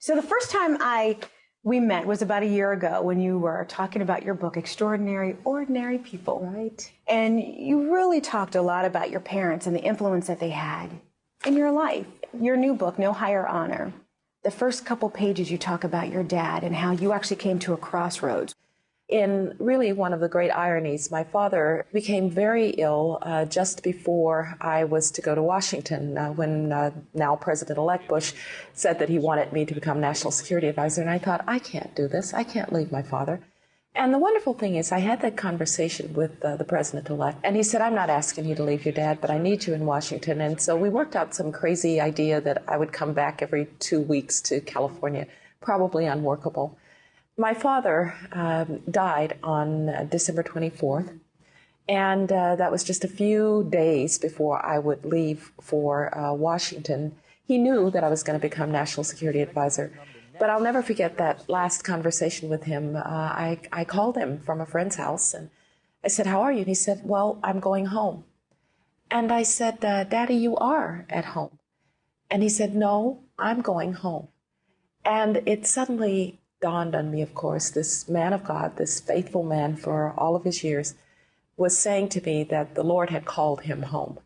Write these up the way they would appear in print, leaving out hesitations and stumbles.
So the first time we met was about a year ago when you were talking about your book, Extraordinary, Ordinary People. Right. And you really talked a lot about your parents and the influence that they had in your life. Your new book, No Higher Honor. The first couple pages you talk about your dad and how you actually came to a crossroads. In really one of the great ironies, my father became very ill just before I was to go to Washington when now President-elect Bush said that he wanted me to become National Security Advisor. And I thought, I can't do this. I can't leave my father. And the wonderful thing is I had that conversation with the President-elect. And he said, I'm not asking you to leave your dad, but I need you in Washington. And so we worked out some crazy idea that I would come back every 2 weeks to California, probably unworkable. My father died on December 24th, and that was just a few days before I would leave for Washington. He knew that I was going to become National Security Advisor, but I'll never forget that last conversation with him. I called him from a friend's house, and I said, how are you? And he said, well, I'm going home. And I said, Daddy, you are at home. And he said, no, I'm going home. And it suddenly dawned on me, of course, this man of God, this faithful man for all of his years, was saying to me that the Lord had called him home.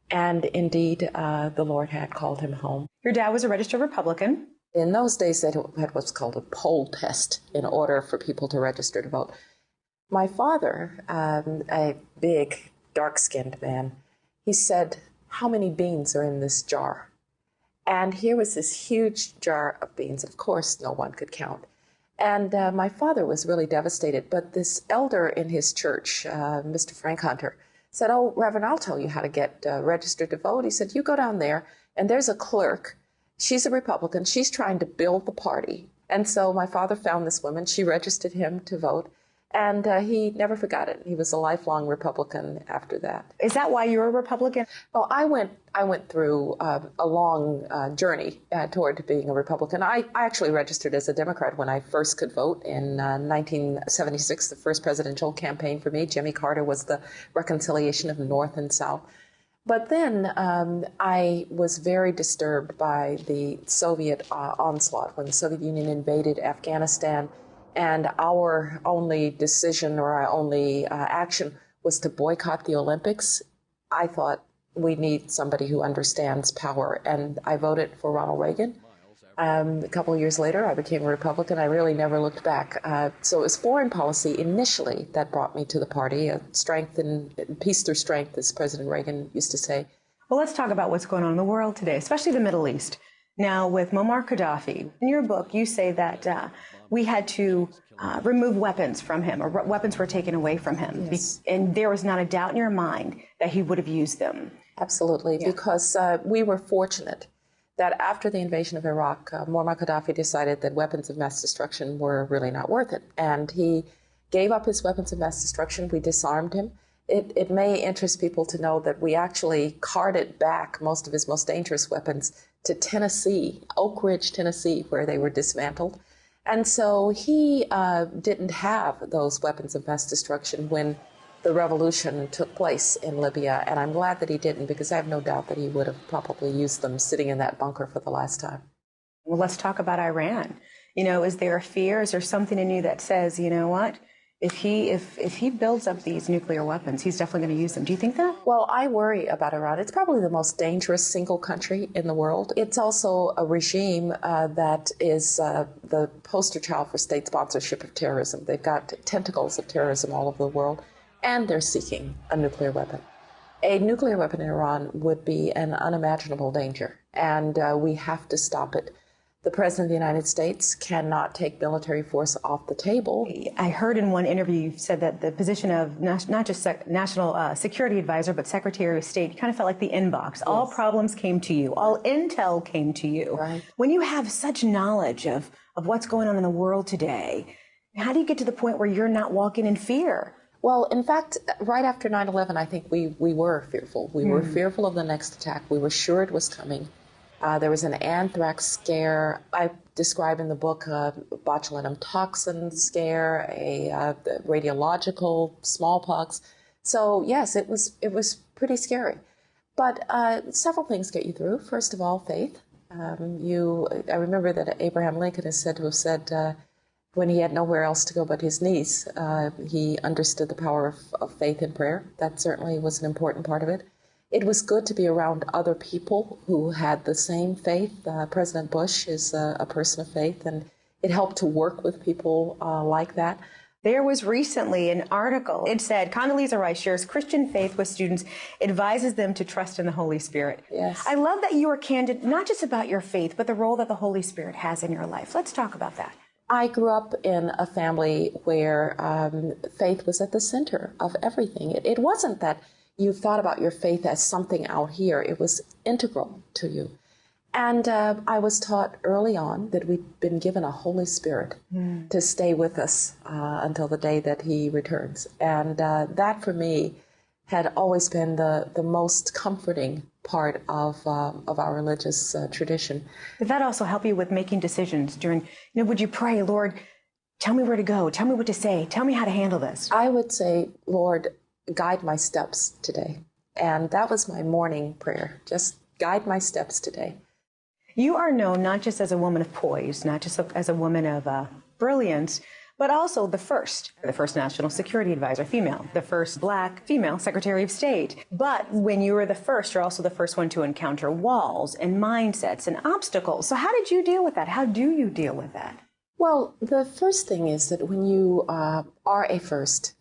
And indeed, the Lord had called him home. Your dad was a registered Republican. In those days, they had what's called a poll test in order for people to register to vote. My father, a big, dark-skinned man, he said, how many beans are in this jar? And here was this huge jar of beans. Of course, no one could count. And my father was really devastated. But this elder in his church, Mr. Frank Hunter, said, oh, Reverend, I'll tell you how to get registered to vote. He said, you go down there, and there's a clerk. She's a Republican. She's trying to build the party. And so my father found this woman. She registered him to vote. And he never forgot it. He was a lifelong Republican after that. Is that why you're a Republican? Well, I went through a long journey toward being a Republican. I actually registered as a Democrat when I first could vote in 1976, the first presidential campaign for me. Jimmy Carter was the reconciliation of the North and South. But then I was very disturbed by the Soviet onslaught when the Soviet Union invaded Afghanistan. And our only decision or our only action was to boycott the Olympics. I thought we need somebody who understands power, and I voted for Ronald Reagan. A couple of years later, I became a Republican. I really never looked back. So it was foreign policy initially that brought me to the party, strength and peace through strength, as President Reagan used to say. Well, let's talk about what's going on in the world today, especially the Middle East. Now, with Muammar Gaddafi, in your book, you say that we had to remove weapons from him, or weapons were taken away from him. Yes. And there was not a doubt in your mind that he would have used them. Absolutely, yeah. Because we were fortunate that after the invasion of Iraq, Muammar Gaddafi decided that weapons of mass destruction were really not worth it. And he gave up his weapons of mass destruction. We disarmed him. It may interest people to know that we actually carted back most of his most dangerous weapons to Tennessee, Oak Ridge, Tennessee, where they were dismantled. And so he didn't have those weapons of mass destruction when the revolution took place in Libya. And I'm glad that he didn't, because I have no doubt that he would have probably used them sitting in that bunker for the last time. Well, let's talk about Iran. You know, is there a fear? Is there something in you that says, you know what? If he builds up these nuclear weapons, he's definitely going to use them. Do you think that? Well, I worry about Iran. It's probably the most dangerous single country in the world. It's also a regime that is the poster child for state sponsorship of terrorism. They've got tentacles of terrorism all over the world, and they're seeking a nuclear weapon. A nuclear weapon in Iran would be an unimaginable danger, and we have to stop it. The President of the United States cannot take military force off the table. I heard in one interview you said that the position of not just National Security Advisor, but Secretary of State, you kind of felt like the inbox. Yes. All problems came to you. All intel came to you. Right. When you have such knowledge of what's going on in the world today, how do you get to the point where you're not walking in fear? Well, in fact, right after 9/11, I think we were fearful. We were fearful of the next attack. We were sure it was coming. There was an anthrax scare. I describe in the book a botulinum toxin scare, a radiological smallpox. So yes, it was pretty scary. But several things get you through. First of all, faith. I remember that Abraham Lincoln is said to have said, when he had nowhere else to go but his knees, he understood the power of faith and prayer. That certainly was an important part of it. It was good to be around other people who had the same faith. President Bush is a person of faith, and it helped to work with people like that. There was recently an article. It said, Condoleezza Rice shares Christian faith with students, advises them to trust in the Holy Spirit. Yes. I love that you were candid, not just about your faith, but the role that the Holy Spirit has in your life. Let's talk about that. I grew up in a family where faith was at the center of everything. It wasn't that you thought about your faith as something out here. It was integral to you. And I was taught early on that we'd been given a Holy Spirit to stay with us until the day that He returns. And that, for me, had always been the most comforting part of our religious tradition. Did that also help you with making decisions during, would you pray, Lord, tell me where to go, tell me what to say, tell me how to handle this? I would say, Lord, guide my steps today. And that was my morning prayer, just guide my steps today. You are known not just as a woman of poise, not just as a woman of brilliance, but also the first National Security Advisor, female, the first Black female Secretary of State. But when you were the first, you're also the first one to encounter walls and mindsets and obstacles. So how did you deal with that? How do you deal with that? Well, the first thing is that when you are a first,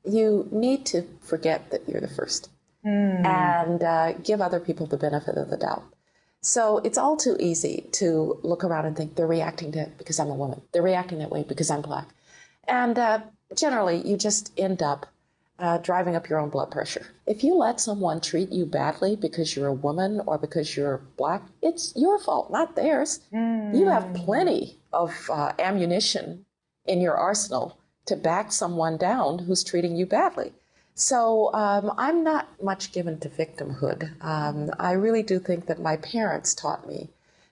you need to forget that you're the first and give other people the benefit of the doubt. So it's all too easy to look around and think they're reacting to it because I'm a woman. They're reacting that way because I'm Black. And generally, you just end up driving up your own blood pressure. If you let someone treat you badly because you're a woman or because you're Black, it's your fault, not theirs. You have plenty of ammunition in your arsenal to back someone down who's treating you badly. So I'm not much given to victimhood. I really do think that my parents taught me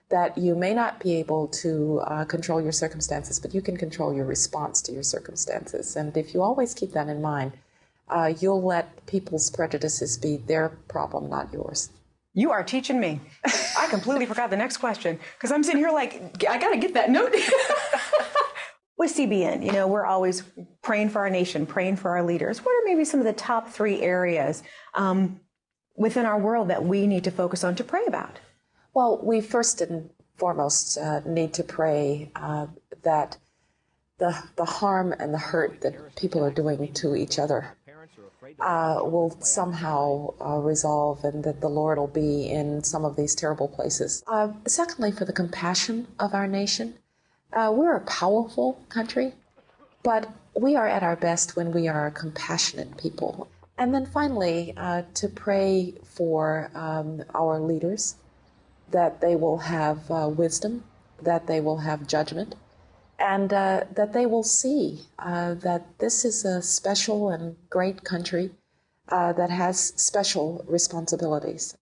that you may not be able to control your circumstances, but you can control your response to your circumstances. And if you always keep that in mind, you'll let people's prejudices be their problem, not yours. You are teaching me. I completely forgot the next question because I'm sitting here like, I got to get that note. With CBN, we're always praying for our nation, praying for our leaders. What are maybe some of the top 3 areas within our world that we need to focus on to pray about? Well, we first and foremost need to pray that the harm and the hurt that people are doing to each other will somehow resolve, and that the Lord will be in some of these terrible places. Secondly, for the compassion of our nation. We're a powerful country, but we are at our best when we are compassionate people. And then finally, to pray for our leaders, that they will have wisdom, that they will have judgment, and that they will see that this is a special and great country that has special responsibilities.